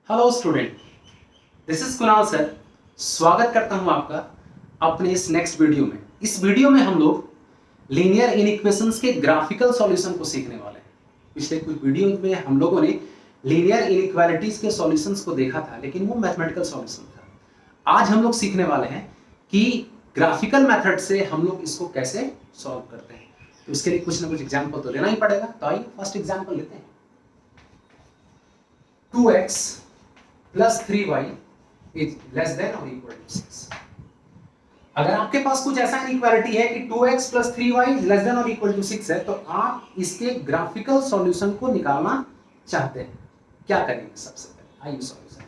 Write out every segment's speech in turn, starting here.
Hello student, this is Kunal sir. स्वागत करता हूं आपका अपने इस नेक्स्ट वीडियो में। इस वीडियो में हम लोग लीनियर इनइक्वेशंस के ग्राफिकल सॉल्यूशन को सीखने वाले हैं। पिछले कुछ वीडियो में हम लोगों ने लीनियर इनइक्वालिटीज के सॉल्यूशंस को देखा था, लेकिन वो मैथमेटिकल सॉल्यूशन था। आज हम लोग सीखने वाले हैं कि ग्राफिकल मेथड से हम लोग इसको कैसे सॉल्व करते हैं। तो इसके लिए कुछ ना कुछ एग्जाम्पल तो लेना ही पड़ेगा। तो आइए फर्स्ट एग्जाम्पल लेते हैं। 2x plus 3y is less than और इक्वल टू 6। अगर आपके पास कुछ ऐसा इनइक्वालिटी है कि 2x plus 3y is less than और इक्वल टू 6 है, तो आप इसके ग्राफिकल सॉल्यूशन को निकालना चाहते हैं। क्या करेंगे? सबसे पहले आइए सॉल्यूशन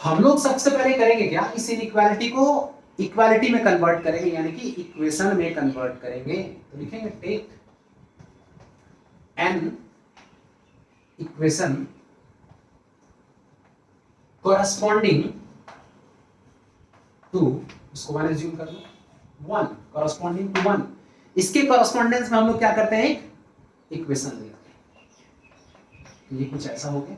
हम लोग सबसे पहले करेंगे क्या, इस इनइक्वालिटी को इक्वालिटी में कन्वर्ट करेंगे, यानी कि इक्वेशन में कन्वर्ट करेंगे। तो लिखेंगे take an equation corresponding to, इसको 1 assume कर लो, 1 corresponding to 1। इसके correspondence में हम लोग क्या करते हैं, एक इक्वेशन लेते हैं। ये कुछ ऐसा हो गया।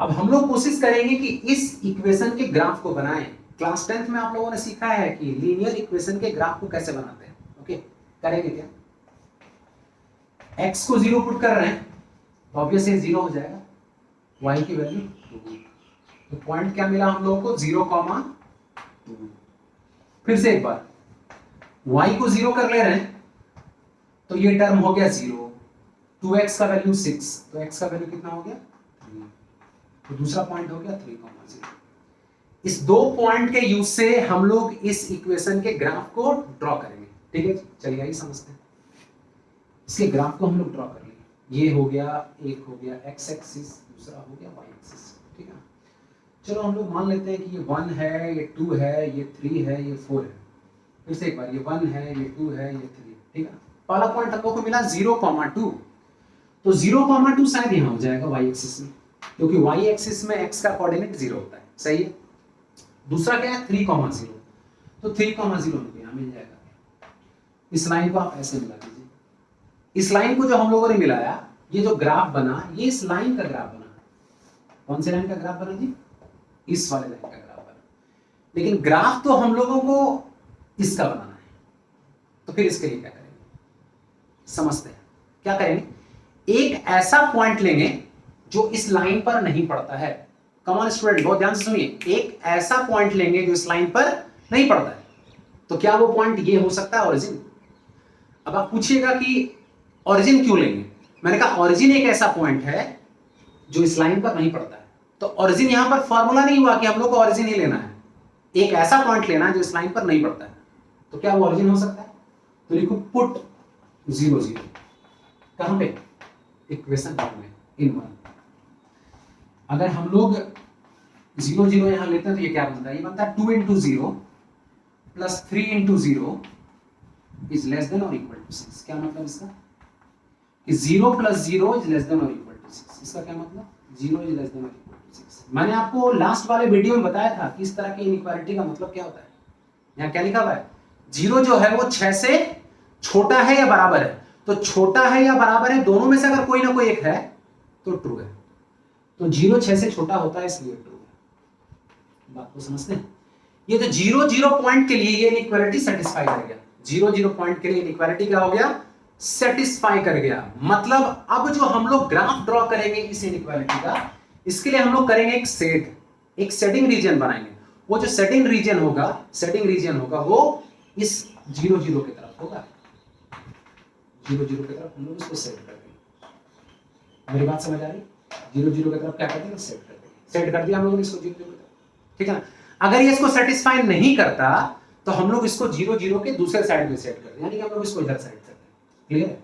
अब हम लोग कोशिश करेंगे कि इस इक्वेशन के ग्राफ को बनाएं। क्लास 10th में आप लोगों ने सीखा है कि लीनियर इक्वेशन के ग्राफ को कैसे बनाते हैं। ओके, करेंगे क्या, x को 0 पुट कर रहे हैं, ऑब्वियसली 0 हो जाएगा, y की वैल्यू 2। तो पॉइंट क्या मिला हम लोगों को, 0,2। फिर से एक बार y को 0 कर ले रहे हैं, तो ये टर्म हो गया 0। 2x का वैल्यू 6, तो x का वैल्यू कितना हो गया, 3। तो दूसरा पॉइंट हो गया 3,0। इस दो पॉइंट के यूज से हम लोग इस इक्वेशन के ग्राफ को ड्रॉ करेंगे। ठीक है, चलिए आइए समझते हैं। इसके ग्राफ को हम लोग ड्रॉ कर लेंगे। ये हो गया, एक हो गया x एक्सिस, दूसरा हो गया y एक्सिस। ठीक है, चलो हम लोग मान लेते हैं कि ये 1 है, ये 2 है, ये 3 है, ये 4 है। फिर से एक बार, ये 1 है, ये 2 है, ये 3। ठीक है, पहला पॉइंट हम लोग को मिला 0,2। तो 0,2 शायद यहाँ हो जाएगा y एक्सिस में, क्योंकि y एक्सिस में x का कोऑर्डिनेट 0 होता है। सही है। दूसरा क्या है, 3,0। तो 3,0 हमको यहाँ मिल जाएगा। इस लाइन को आप ऐसे मिला दीजिए। इस लाइन को जो हम लोगों ने मिलाया, ये जो ग्राफ बना, ये इस लाइन का ग्राफ बना। कौन से लाइन का ग्राफ बना जी, इस वाले लाइन का ग्राफ बना। लेकिन ग्राफ तो हम लोगों को इसका बनाना है। तो फिर इसके लिए क्या करेंगे, समझते हैं। क्या करेंगे, एक ऐसा पॉइंट लेंगे जो इस लाइन पर नहीं पड़ता है। कम ऑन स्टूडेंट, बहुत ध्यान से सुनिए। एक ऐसा पॉइंट लेंगे जो इस लाइन पर नहीं पड़ता है। तो क्या वो पॉइंट ये हो सकता है, ओरिजिन। अब आप पूछिएगा कि ओरिजिन क्यों लेंगे। मैंने कहा ओरिजिन एक ऐसा पॉइंट है जो इस लाइन पर नहीं पड़ता है। तो ओरिजिन यहां पर फॉर्मूला नहीं हुआ कि हम लोग को ओरिजिन ही लेना है, एक ऐसा पॉइंट लेना है जो इस लाइन पर नहीं पड़ता है। तो क्या वो ओरिजिन हो सकता है। तो लिखो पुट 0, 0 कहां पे, इक्वेशन में इन 1। अगर हम लोग 0, 0 यहां लेते हैं तो ये क्या बनता है, ये बनता है 2 into 0 plus 3 into 0 is less than और इक्वल टू 6। क्या मतलब इसका, कि 0 प्लस 0 इज लेस देन और इक्वल टू 6। इसका क्या मतलब, 0 इज लेस देन और इक्वल टू 6। मैंने आपको लास्ट वाले वीडियो में बताया था कि इस तरह की इनइक्वालिटी का मतलब क्या होता है। यहाँ क्या लिखा हुआ है, 0 जो है वो 6 से छोटा है या बराबर है। तो छोटा है या बराबर है, दोनों में से अगर कोई ना कोई एक है तो ट्रू है। तो 0 6 से छोटा होता है, इसलिए ट्रू है। बात को समझते हैं। ये तो 0, 0 पॉइंट के लिए ये इनइक्वालिटी सेटिस्फाई कर गया। 0, 0 पॉइंट के लिए इनइक्वालिटी क्या हो गया, सेटिस्फाई कर गया। मतलब अब जो हम लोग ग्राफ ड्रॉ करेंगे इस इनइक्वालिटी का, इसके लिए हम लोग करेंगे एक सेट, एक सेटिंग रीजन बनाएंगे। वो जो सेटिंग रीजन होगा वो इस 0, 0 की तरफ होगा। 0, 0 की तरफ हम लोग इसको सेट कर देंगे। मेरी बात समझ आ रही, 0, 0 की तरफ क्या कर देंगे, सेट कर देंगे। सेट कर दिया हम लोगों ने इसको 0, 0 की तरफ। ठीक है ना। अगर ये इसको सेटिस्फाई नहीं करता तो हम लोग इसको 0, 0 के दूसरे साइड में सेट कर दें, यानी कि हम लोग इसको इधर साइड करते हैं। क्लियर।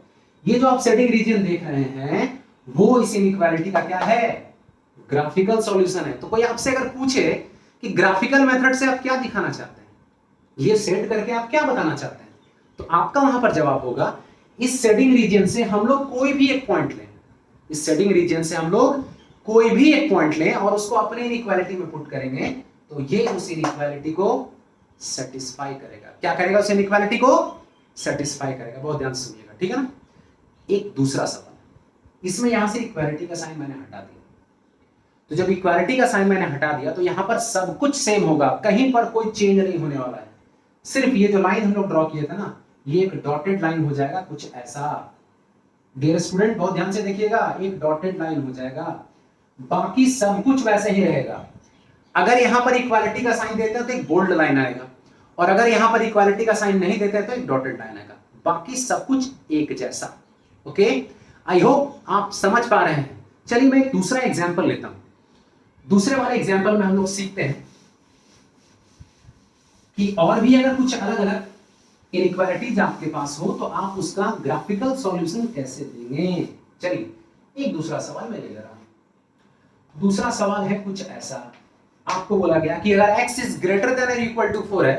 ये जो आप सेटिंग रीजन देख रहे हैं वो इस इनइक्वालिटी का क्या है, ग्राफिकल सॉल्यूशन है। तो कोई आपसे अगर पूछे कि ग्राफिकल मेथड से आप क्या दिखाना चाहते हैं, ये सेट करके आप क्या बताना चाहते हैं, तो आपका वहां पर जवाब होगा, इस सेटिंग रीजन से हम लोग कोई भी एक पॉइंट लें। इस सेटिंग रीजन से हम लोग कोई भी एक पॉइंट लें और उसको अपने इनइक्वालिटी में पुट करेंगे, तो ये उस इनइक्वालिटी को सेटिस्फाई करेगा। क्या करेगा, उस इनइक्वालिटी को सेटिस्फाई करेगा। बहुत ध्यान से सुनिएगा, ठीक है ना। एक दूसरा सवाल, इसमें यहां से इक्वालिटी का साइन मैंने हटा दिया, तो जब इक्वालिटी का साइन मैंने हटा दिया तो यहां पर सब कुछ सेम होगा, कहीं पर कोई चेंज नहीं होने वाला है। सिर्फ ये जो लाइन हम लोग ड्रॉ किए थे ना, ये एक डॉटेड लाइन हो जाएगा कुछ ऐसा। डियर स्टूडेंट बहुत ध्यान से देखिएगा, एक डॉटेड लाइन हो जाएगा, बाकी सब कुछ वैसे ही रहेगा। अगर यहां पर इक्वालिटी का साइन देते हैं तो एक बोल्ड लाइन आएगा, और अगर यहां पर इक्वालिटी का साइन नहीं देते तो एक डॉटेड लाइन आएगा, बाकी सब कुछ एक जैसा। ओके, आई होप आप समझ पा रहे हैं। चलिए मैं एक दूसरा एग्जांपल लेता हूं। दूसरे वाले एग्जांपल में हम लोग सीखते हैं कि और भी अगर कुछ अलग अलग इनइक्वालिटीज आपके पास हो तो आप उसका ग्राफिकल सॉल्यूशन कैसे देंगे। चलिए एक दूसरा सवाल मैं ले रहा हूं। दूसरा सवाल है कुछ ऐसा, आपको बोला गया कि अगर x इज ग्रेटर देन और इक्वल टू 4 है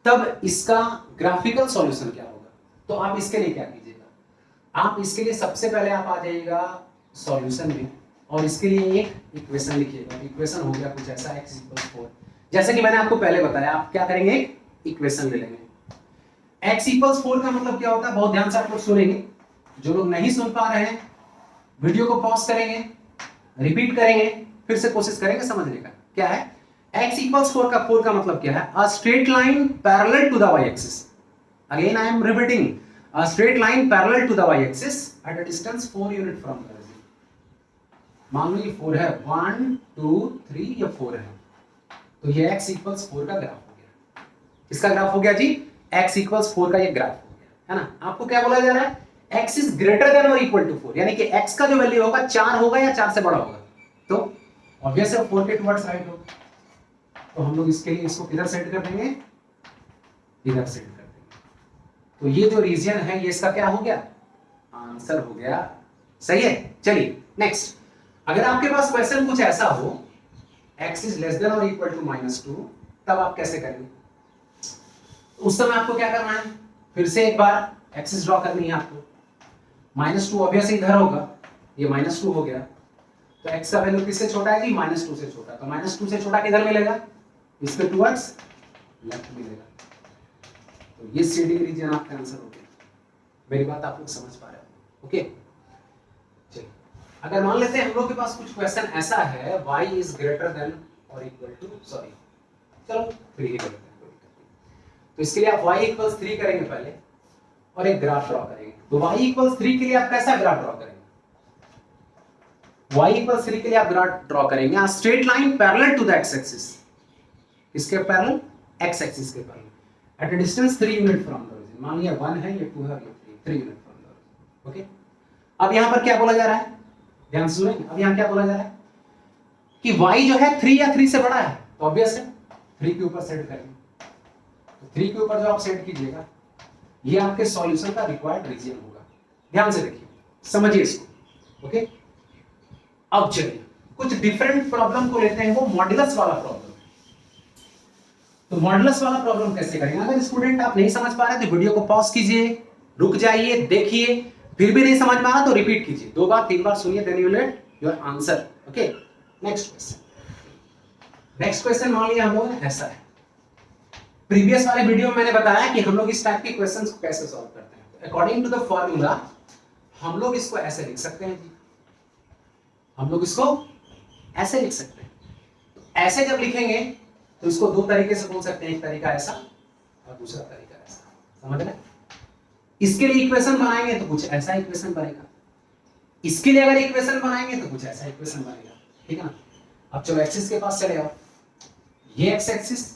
तब इसका ग्राफिकल सॉल्यूशन क्या होगा। तो आप इसके लिए क्या कीजिएगा, आप इसके लिए सबसे पहले आप आ जाइएगा सॉल्यूशन में और इसके लिए एक इक्वेशन लिखिएगा। इक्वेशन हो गया कुछ ऐसा x इक्वल 4। जैसे कि मैंने आपको पहले बताया, आप क्या करेंगे, एक इक्वेशन ले लेंगे। x इक्वल्स 4 का मतलब क्या होता है, बहुत ध्यान से आप लोग सुनेंगे। जो लोग नहीं सुन पा रहे हैं वीडियो को पॉज करेंगे, रिपीट करेंगे, फिर से कोशिश करेंगे समझने का। क्या है x इक्वल्स 4 का मतलब क्या है, a straight line parallel to the y axis. Again I am repeating, a straight line parallel to the y axis at a distance 4 unit from the origin. मान लो ये 4 है, 1 2 3 ये 4 है, तो ये x इक्वल्स 4 का ग्राफ हो गया। किसका ग्राफ हो गया जी, x इक्वल्स 4 का ये ग्राफ हो गया, है ना। आपको क्या बोला जा रहा है, x इज ग्रेटर देन और इक्वल टू 4, यानी कि x का जो वैल्यू होगा 4 होगा या 4 से बड़ा होगा, तो ऑब्वियस है 4 के टुवर्ड्स राइट होगा। तो हम लोग इसके लिए इसको किधर सेट कर देंगे, इधर सेट कर देंगे। तो ये जो रीजन है ये इसका क्या हो गया, आंसर हो गया। सही है। चलिए नेक्स्ट, अगर आपके पास क्वेश्चन कुछ ऐसा हो x इज लेस देन और इक्वल टू -2, तब आप कैसे करेंगे। उस समय आपको क्या करना है, फिर से एक बार एक्सिस ड्रॉ करनी है आपको। -2 ऑब्वियस इधर होगा, ये -2 हो गया, तो x का वैल्यू किससे छोटा है जी, -2 से छोटा। तो -2 से छोटा किधर मिलेगा, इसके टुवर्ड्स लेफ्ट मिलेगा। तो ये सीडी रीजन आपका आंसर हो गया। मेरी बात आप लोग समझ पा रहे हो। ओके, चलिए अगर मान लेते हैं हम लोग के पास कुछ क्वेश्चन ऐसा है, y इज ग्रेटर देन और इक्वल टू, सॉरी चलो 3 ही करते हैं। तो इसके लिए आप y इक्वल्स 3 करेंगे पहले और एक ग्राफ ड्रॉ करेंगे। तो y इक्वल्स 3 के लिए आप कैसा ग्राफ ड्रॉ करेंगे, y इक्वल्स 3 के लिए आप ग्राफ ड्रॉ करेंगे a straight line parallel to the x axis. इसके पैरेलल, x एक्सिस के parallel at a distance 3 unit from the origin. मान लिया 1 है, ये 2 है, ये 3 unit from the origin. Okay, अब यहां पर क्या बोला जा रहा है, ध्यान से सुनें। अब यहां क्या बोला जा रहा है कि y जो है 3 या 3 से बड़ा है, तो ऑब्वियस है 3 के ऊपर सेट करेंगे। तो 3 के ऊपर जो आप सेट कीजिएगा ये आपके सॉल्यूशन का रिक्वायर्ड रीजन होगा। ध्यान से देखिए, समझिए इसको। ओके, अब चलिए कुछ डिफरेंट प्रॉब्लम को लेते हैं, वो मॉड्यूलस वाला प्रॉब्लम। तो मॉड्यूलस वाला प्रॉब्लम कैसे करेंगे। अगर स्टूडेंट आप नहीं समझ पा रहे तो वीडियो को पॉज कीजिए, रुक जाइए, देखिए, फिर भी नहीं समझ में आ रहा तो रिपीट कीजिए, 2 बार 3 बार सुनिए, then you will get your answer. Okay, next question. Next question मान लिया हम लोग ऐसा है। प्रीवियस वाले वीडियो में मैंने बताया कि हम लोग इस टाइप के क्वेश्चंस को कैसे सॉल्व करते हैं। अकॉर्डिंग टू द फॉर्मूला हम लोग इसको ऐसे लिख सकते हैं जी, हम लोग इसको ऐसे लिख सकते हैं। तो ऐसे जब लिखेंगे तो इसको 2 तरीके से बोल सकते हैं, एक तरीका ऐसा और दूसरा तरीका ऐसा। समझ रहे, इसके लिए इक्वेशन बनाएंगे तो कुछ ऐसा इक्वेशन बनेगा, इसके लिए अगर इक्वेशन बनाएंगे तो कुछ ऐसा इक्वेशन बनेगा। ठीक है ना। अब चलो एक्सिस के पास चले आओ, ये x एक्सिस,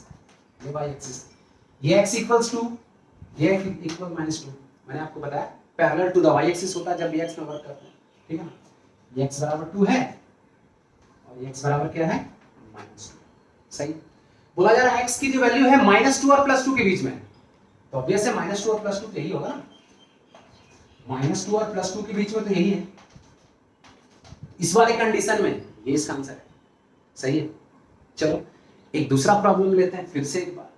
ये y एक्सिस, ये x इक्वल्स टू, ये इक्वल -2। मैंने आपको बताया parallel to the y axis होता है जब ये x में वर्क करते हैं। ठीक है ना, ये x बराबर 2 है और ये x बराबर क्या है, -2। सही बोला जा रहा है। x की जो वैल्यू है -2 और +2 के बीच में, तो ऑब्वियस है -2 और +2 यही होगा ना, -2 और +2 के बीच में तो यही है। इस वाले कंडीशन में ये इसका आंसर है। सही है। चलो एक दूसरा प्रॉब्लम लेते हैं फिर से एक बार।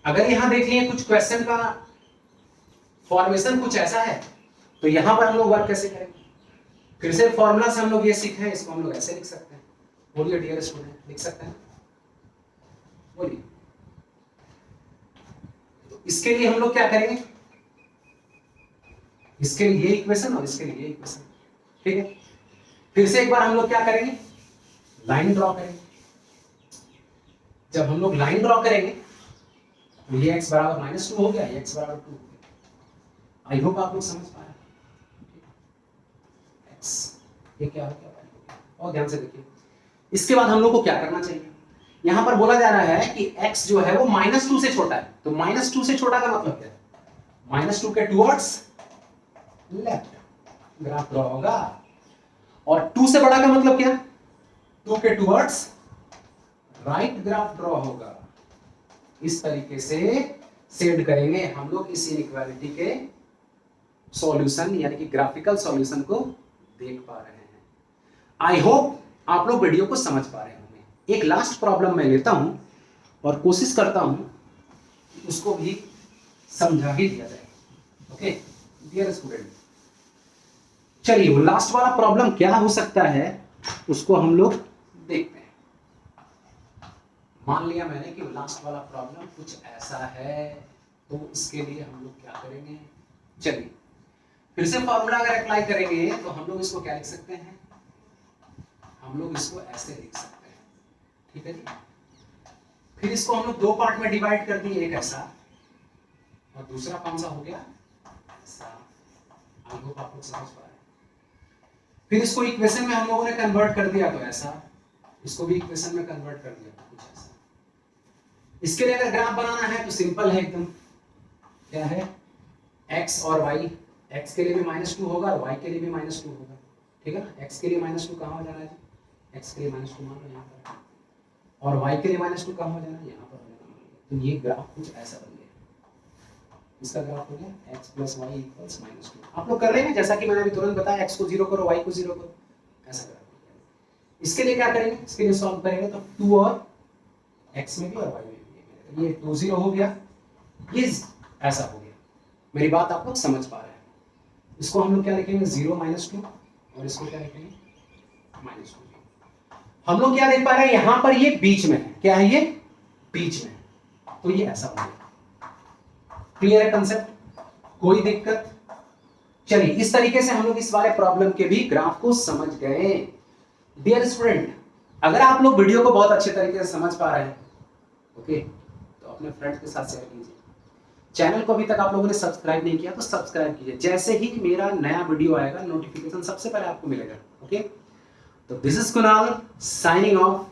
अगर यहां देखिए कुछ क्वेश्चन का फॉर्मेशन कुछ ऐसा है, तो यहां पर हम लोग वर्क कैसे करेंगे। फिर से फॉर्मूला से हम लोग ये सीखे हैं, इसको हम लोग ऐसे लिख सकते हैं। बोलिए डियर स्टूडेंट, लिख सकते हैं, बोलिए। तो इसके लिए हम लोग क्या करेंगे, इसके लिए ये इक्वेशन और इसके लिए ये इक्वेशन, ठीक है। फिर से एक बार हम लोग क्या करेंगे, लाइन ड्रॉ करेंगे। जब हम लोग लाइन ड्रॉ करेंगे तो ये x बराबर -2 हो गया, ये x बराबर 2 हो गया। आई होप आप लोग समझ पा रहे हैं। x ये क्या हो गया, और ध्यान से देखिए। इसके बाद हम लोग को क्या करना चाहिए, यहां पर बोला जा रहा है कि x जो है वो -2 से छोटा है, तो -2 से छोटा का मतलब क्या है, -2 के टुवर्ड्स लेफ्ट ग्राफ ड्रॉ होगा, और 2 से बड़ा का मतलब क्या, 2 के टुवर्ड्स राइट ग्राफ ड्रॉ होगा। इस तरीके से शेड करेंगे हम लोग इस इनइक्वालिटी के सॉल्यूशन, यानी कि ग्राफिकल सॉल्यूशन को देख पा रहे हैं। आई होप आप लोग वीडियो को समझ पा रहे होंगे। एक लास्ट प्रॉब्लम मैं लेता हूं और कोशिश करता हूं उसको भी समझा ही दिया जाए। ओके डियर स्टूडेंट, चलिए वो लास्ट वाला प्रॉब्लम क्या हो सकता है उसको हम लोग देखते हैं। मान लिया मैंने कि लास्ट वाला प्रॉब्लम कुछ ऐसा है, तो इसके लिए हम लोग क्या करेंगे, चलिए फिर से फॉर्मूला अगर अप्लाई करेंगे तो हम लोग इसको क्या लिख सकते हैं, हम लोग इसको ऐसे लिख सकते हैं, ठीक है जी। फिर इसको हम लोग दो पार्ट में डिवाइड कर दिए, एक ऐसा और दूसरा कौन सा हो गया ऐसा। आई होप आप लोग समझ पा रहे हैं। फिर इसको इक्वेशन में हम लोगों ने कन्वर्ट कर दिया तो ऐसा, इसको भी इक्वेशन में कन्वर्ट कर दिया तो कुछ ऐसा। इसके लिए अगर ग्राफ बनाना है तो सिंपल है एकदम, क्या है x और y, x के लिए भी -2 होगा और y के लिए भी -2 होगा, ठीक है ना। x के लिए -2 कहाँ हो जाना है जी, x के लिए -2 मान लो यहाँ पर, और y के लिए -2 कहाँ हो जाना है यहाँ पर हो जाना। तो ये ग्राफ कुछ ऐसा बन गया, इसका ग्राफ हो गया x + y = -2। आप लोग कर लेंगे जैसा कि मैंने अभी तुरंत बताया, x को 0 करो, y को 0 करो, ऐसा ग्राफ। इसके लिए क्या करेंगे, इसके लिए सॉल्व करेंगे तो 2 और x में भी और y में भी, ये 2 0 हो गया, ये ऐसा हो गया। मेरी बात आप लोग समझ पा रहे हैं। इसको हम लोग क्या लिखेंगे 0 -2 और इसको क्या लिखेंगे -2। हम लोग क्या देख पा रहे हैं, यहां पर ये बीच में है, क्या है ये बीच में, तो ये ऐसा हो गया। क्लियर है कंसेप्ट, कोई दिक्कत। चलिए इस तरीके से हम लोग इस वाले प्रॉब्लम के भी ग्राफ को समझ गए। डियर स्टूडेंट, अगर आप लोग वीडियो को बहुत अच्छे तरीके से समझ पा रहे हैं, ओके, तो अपने फ्रेंड्स के साथ शेयर कीजिए। चैनल को अभी तक आप लोगों ने सब्सक्राइब नहीं किया तो सब्सक्राइब कीजिए, जैसे ही मेरा नया वीडियो आएगा नोटिफिकेशन सबसे पहले आपको मिलेगा। ओके, तो this is Kunal signing off.